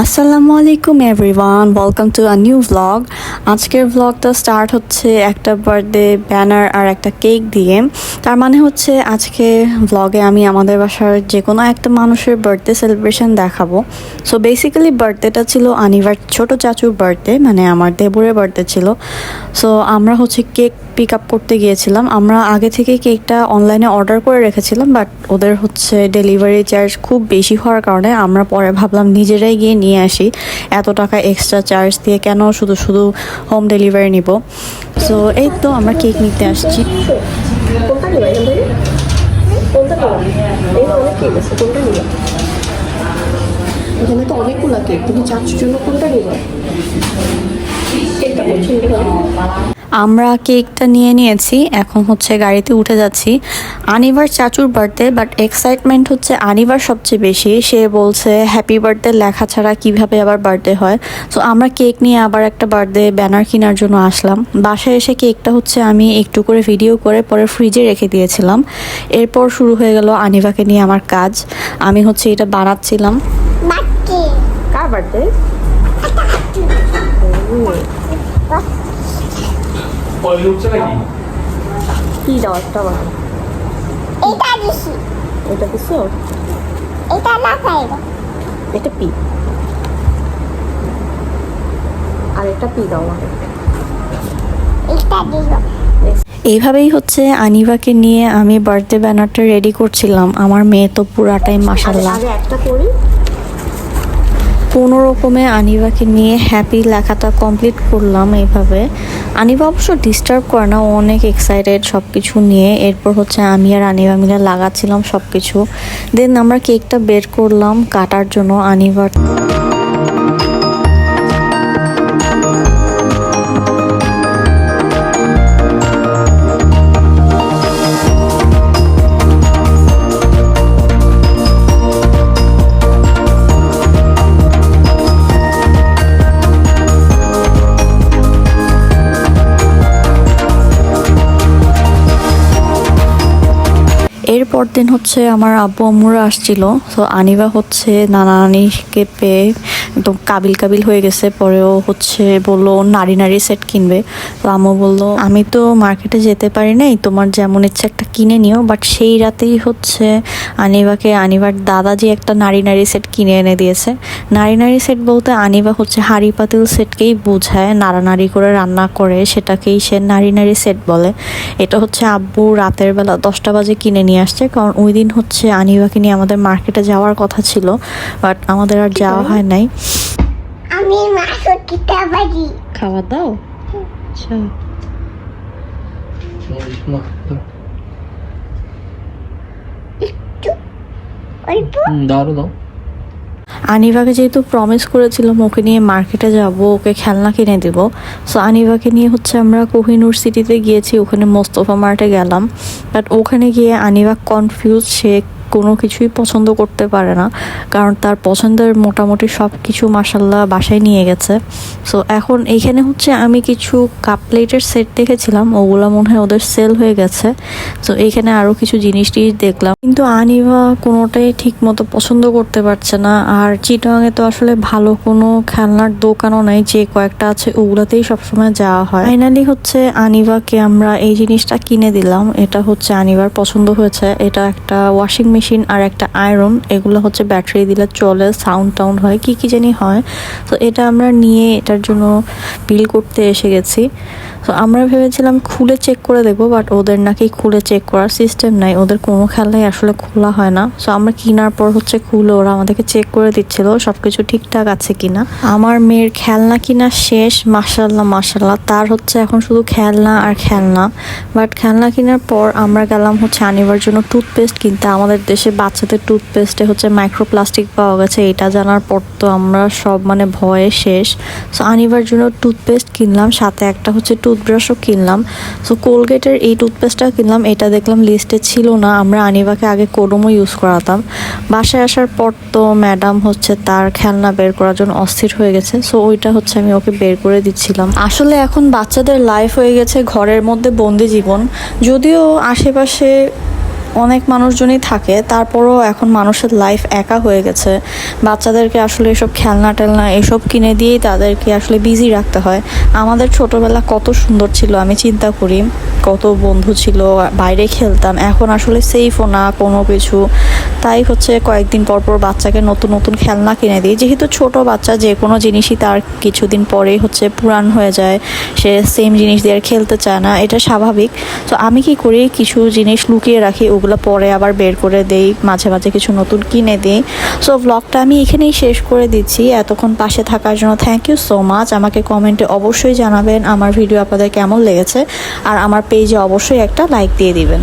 আসসালামু আলাইকুম everyone, welcome to a new vlog. আজকের ভ্লগটা স্টার্ট হচ্ছে একটা বার্থডে ব্যানার আর একটা কেক দিয়ে। তার মানে হচ্ছে আজকে ভ্লগে আমি আমাদের বাসার যে কোনো একটা মানুষের বার্থডে সেলিব্রেশন দেখাবো। সো বেসিক্যালি বার্থডেটা ছিল আনিভার ছোট চাচুর বার্থডে, মানে আমার দেবরের বার্থডে ছিল। সো আমরা হচ্ছে কেক পিক আপ করতে গিয়েছিলাম। আমরা আগে থেকে কেকটা অনলাইনে অর্ডার করে রেখেছিলাম, বাট ওদের হচ্ছে ডেলিভারি চার্জ খুব বেশি হওয়ার কারণে আমরা পরে ভাবলাম নিজেরাই গিয়ে নিয়ে আসি, এত টাকা এক্সট্রা চার্জ দিয়ে কেন শুধু শুধু হোম ডেলিভারি নিব। সো এই তো আমরা কেক নিতে আসছি। এখানে তো অনেকগুলো কেক, তুমি চাচ্ছুর জন্য কোনটা নিবে? কেকটা পছন্দ হয়? আমরা কেকটা নিয়ে নিয়েছি, এখন হচ্ছে গাড়িতে উঠে যাচ্ছি। আনিভার চাচুর বার্থডে, বাট এক্সাইটমেন্ট হচ্ছে আনিভার সবচেয়ে বেশি। সে বলছে হ্যাপি বার্থডে লেখা ছাড়া কিভাবে আবার বার্থডে হয়। সো আমরা কেক নিয়ে আবার একটা বার্থডে ব্যানার কেনার জন্য আসলাম। বাসায় এসে কেকটা হচ্ছে আমি একটু করে ভিডিও করে পরে ফ্রিজে রেখে দিয়েছিলাম। এরপর শুরু হয়ে গেল আনিভাকে নিয়ে আমার কাজ। আমি হচ্ছে এটা বানাচ্ছিলাম। কার বার্থডে? কি দাও একটা বানাও। এটা দিছি, এটা দিছো? এটা না খাইবো, এটা পি, আর এটা পি দাও আমাকে। এটা দিব। এইভাবেই হচ্ছে আনিভাকে নিয়ে আমি বার্থডে ব্যানারটা রেডি করছিলাম। আমার মেয়ে তো পুরাটাই মাশাআল্লাহ। আগে একটা করি। কোনো রকমে আনিভাকে নিয়ে হ্যাপি লেখাটা কমপ্লিট করলাম এইভাবে। আনিভা অবশ্য ডিস্টার্ব করে না, ও অনেক এক্সাইটেড সব কিছু নিয়ে। এরপর হচ্ছে আমি আর আনিভা মিলে লাগাচ্ছিলাম সব কিছু। দেন আমরা কেকটা বের করলাম কাটার জন্য আনিভার। এরপর দিন হচ্ছে আমার আব্বু আম্মুরা আসছিল। তো আনিভা হচ্ছে নানা নানিকে পেয়ে একদম কাবিল কাবিল হয়ে গেছে। পরেও হচ্ছে বললো নারী নারী সেট কিনবে। তো আম্মু বললো আমি তো মার্কেটে যেতে পারি নাই, তোমার যেমন ইচ্ছে একটা কিনে নিও। বাট সেই রাতেই হচ্ছে আনিভাকে আনিভার দাদাজি একটা নারী নারী সেট কিনে এনে দিয়েছে। নারী নারী সেট বলতে আনিভা হচ্ছে হাঁড়ি পাতিল সেটকেই বোঝায়, নাড়ানাড়ি করে রান্না করে সেটাকেই সে নারী নারী সেট বলে। এটা হচ্ছে আব্বু রাতের বেলা 10টা বাজে কিনে নিয়ে আসছে, কারণ ওই দিন হচ্ছে আনিভাকে নিয়ে আমাদের মার্কেটে যাওয়ার কথা ছিল, বাট আমাদের আর যাওয়া হয় নাই। আমি মাছ কিটা বাজি খাওয়া দাও। আচ্ছা অল্প দাও। আনিভাকে যেহেতু প্রমিস করেছিলাম ওকে নিয়ে মার্কেটে যাব, ওকে খেলনা কিনে দিব। সো আনিভাকে নিয়ে হচ্ছে আমরা কোহিনুর সিটিতে গিয়েছি, ওখানে মোস্তফা মার্টে গেলাম। বাট ওখানে গিয়ে আনিভা কনফিউজ, সে কোনো কিছুই পছন্দ করতে পারে না, কারণ তার পছন্দের মোটামুটি সব কিছু মাসাল্লাহ বাসায় নিয়ে গেছে। সো এখন এইখানে হচ্ছে আমি কিছু কাপ প্লেটের সেট দেখেছিলাম, ওগুলো মনে হয় ওদের সেল হয়ে গেছে। সো এইখানে আরও কিছু জিনিস দেখলাম, কিন্তু আনিভা কোনোটাই ঠিক মতো পছন্দ করতে পারছে না। আর চিটাগাংয়ে তো আসলে ভালো কোনো খেলনার দোকানও নাই, যে কয়েকটা আছে ওগুলোতেই সবসময় যাওয়া হয়। ফাইনালি হচ্ছে আনিভাকে আমরা এই জিনিসটা কিনে দিলাম। এটা হচ্ছে আনিভার পছন্দ হয়েছে। এটা একটা ওয়াশিং মেশিন আর একটা আয়রন, এগুলো হচ্ছে ব্যাটারি দিলে চলে, সাউন্ড টাউন্ড হয়, কি কি জানি হয়। তো এটা আমরা নিয়ে এটার জন্য বিল করতে এসে গেছি। তো আমরা ভেবেছিলাম খুলে চেক করে দেখবো, বাট ওদের নাকি খুলে চেক করার সিস্টেম নাই, ওদের কোনো খেলাই আসলে খোলা হয় না। সো আমরা কেনার পর হচ্ছে খুলে ওরা আমাদেরকে চেক করে দিচ্ছিল সবকিছু ঠিকঠাক আছে কিনা। আমার মেয়ের খেলনা কিনা শেষ, মাশাল্লাহ মাশাল্লাহ। তার হচ্ছে এখন শুধু খেলনা আর খেলনা। বাট খেলনা কেনার পর আমরা গেলাম হচ্ছে আনিবার জন্য টুথপেস্ট কিনতে। আমাদের দেশে বাচ্চাদের টুথপেস্টে হচ্ছে মাইক্রোপ্লাস্টিক পাওয়া গেছে, এটা জানার পর তো আমরা সব মানে ভয়ে শেষ। সো আনিবার জন্য টুথপেস্ট কিনলাম, সাথে একটা হচ্ছে টুথব্রাশও কিনলাম। সো কোলগেটের এই টুথপেস্টটা কিনলাম, এটা দেখলাম লিস্টে ছিল না। আমরা আনিভাকে আগে কোডমও ইউজ করাতাম। বাসায় আসার পর তো ম্যাডাম হচ্ছে তার খেলনা বের করার জন্য অস্থির হয়ে গেছে। সো ওইটা হচ্ছে আমি ওকে বের করে দিচ্ছিলাম। আসলে এখন বাচ্চাদের লাইফ হয়ে গেছে ঘরের মধ্যে বন্দি জীবন। যদিও আশেপাশে অনেক মানুষজনই থাকে, তারপরও এখন মানুষের লাইফ একা হয়ে গেছে। বাচ্চাদেরকে আসলে এসব খেলনা টেলনা এসব কিনে দিয়েই তাদেরকে আসলে বিজি রাখতে হয়। আমাদের ছোটবেলা কত সুন্দর ছিল, আমি চিন্তা করি কত বন্ধু ছিল, বাইরে খেলতাম। এখন আসলে সেফও না কোনো কিছু, তাই হচ্ছে কয়েকদিন পর পর বাচ্চাকে নতুন নতুন খেলনা কিনে দিই। যেহেতু ছোট বাচ্চা, যে কোনো জিনিসই তার কিছুদিন পরেই হচ্ছে পুরান হয়ে যায়, সে সেম জিনিস দিয়ে আর খেলতে চায় না, এটা স্বাভাবিক। তো আমি কি করি, কিছু জিনিস লুকিয়ে রাখি, ওগুলো পরে আবার বের করে দেই, মাঝে মাঝে কিছু নতুন কিনে দিই। সো ব্লগটা আমি এখানেই শেষ করে দিচ্ছি। এতক্ষণ পাশে থাকার জন্য থ্যাংক ইউ সো মাচ। আমাকে কমেন্টে অবশ্যই জানাবেন আমার ভিডিও আপনাদের কেমন লেগেছে, আর আমার পেজে অবশ্যই একটা লাইক দিয়ে দিবেন।